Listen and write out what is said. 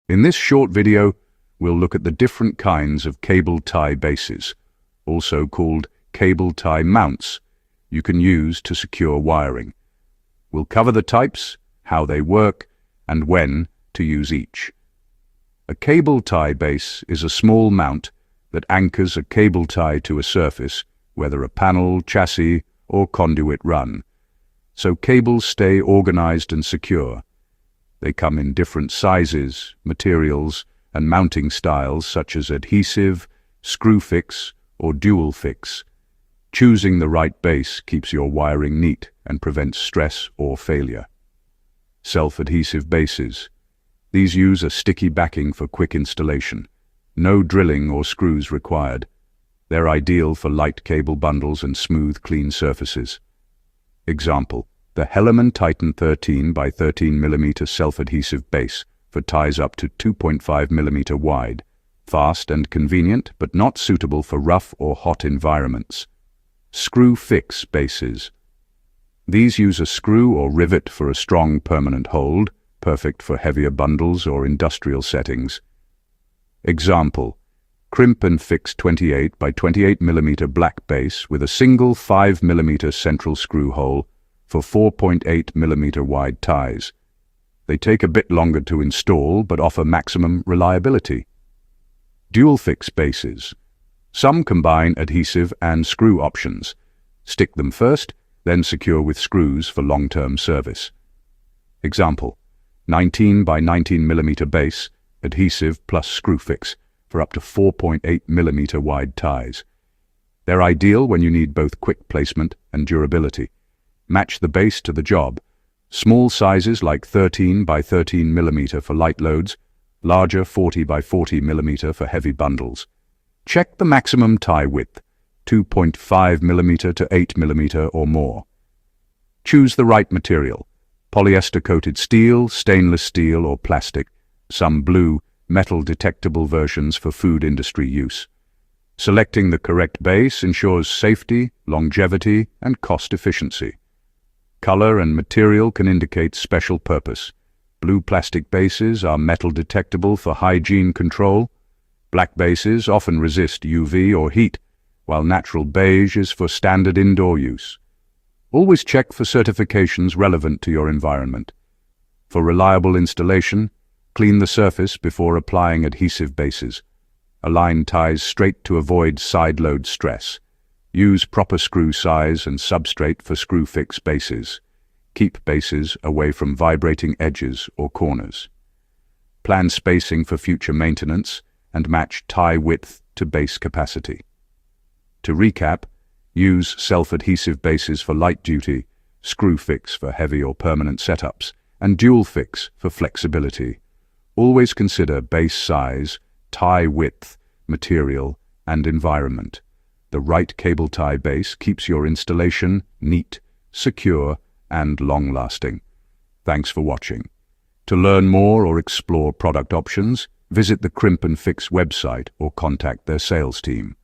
In this short video, we'll look at the different kinds of cable tie bases, also called cable tie mounts, you can use to secure wiring. We'll cover the types, how they work, and when to use each. A cable tie base is a small mount that anchors a cable tie to a surface, whether a panel, chassis, or conduit run, so cables stay organized and secure. They come in different sizes, materials, and mounting styles such as adhesive, screw-fix, or dual-fix. Choosing the right base keeps your wiring neat and prevents stress or failure. Self-adhesive bases. These use a sticky backing for quick installation. No drilling or screws required. They're ideal for light cable bundles and smooth, clean surfaces. Example: the Hellerman Titan 13 by 13 mm self-adhesive base for ties up to 2.5 mm wide. Fast and convenient, but not suitable for rough or hot environments. Screw-fix bases. These use a screw or rivet for a strong permanent hold, perfect for heavier bundles or industrial settings. Example: Crimp-N-Fix 28 by 28 mm black base with a single 5 mm central screw hole for 4.8 mm wide ties. They take a bit longer to install but offer maximum reliability. Dual-fix bases. Some combine adhesive and screw options. Stick them first, then secure with screws for long-term service. Example: 19 by 19 mm base, adhesive plus screw-fix for up to 4.8 mm wide ties. They're ideal when you need both quick placement and durability. Match the base to the job. Small sizes like 13 by 13 mm for light loads, larger 40 by 40 mm for heavy bundles. Check the maximum tie width, 2.5 mm to 8 mm or more. Choose the right material: polyester-coated steel, stainless steel, or plastic. Some blue, metal detectable versions for food industry use. Selecting the correct base ensures safety, longevity, and cost efficiency. Color and material can indicate special purpose. Blue plastic bases are metal detectable for hygiene control. Black bases often resist UV or heat, while natural beige is for standard indoor use. Always check for certifications relevant to your environment. For reliable installation, clean the surface before applying adhesive bases. Align ties straight to avoid side load stress. Use proper screw size and substrate for screw-fix bases. Keep bases away from vibrating edges or corners. Plan spacing for future maintenance and match tie width to base capacity. To recap, use self-adhesive bases for light duty, screw-fix for heavy or permanent setups, and dual-fix for flexibility. Always consider base size, tie width, material, and environment. The right cable tie base keeps your installation neat, secure, and long-lasting. Thanks for watching. To learn more or explore product options, visit the Crimp-N-Fix website or contact their sales team.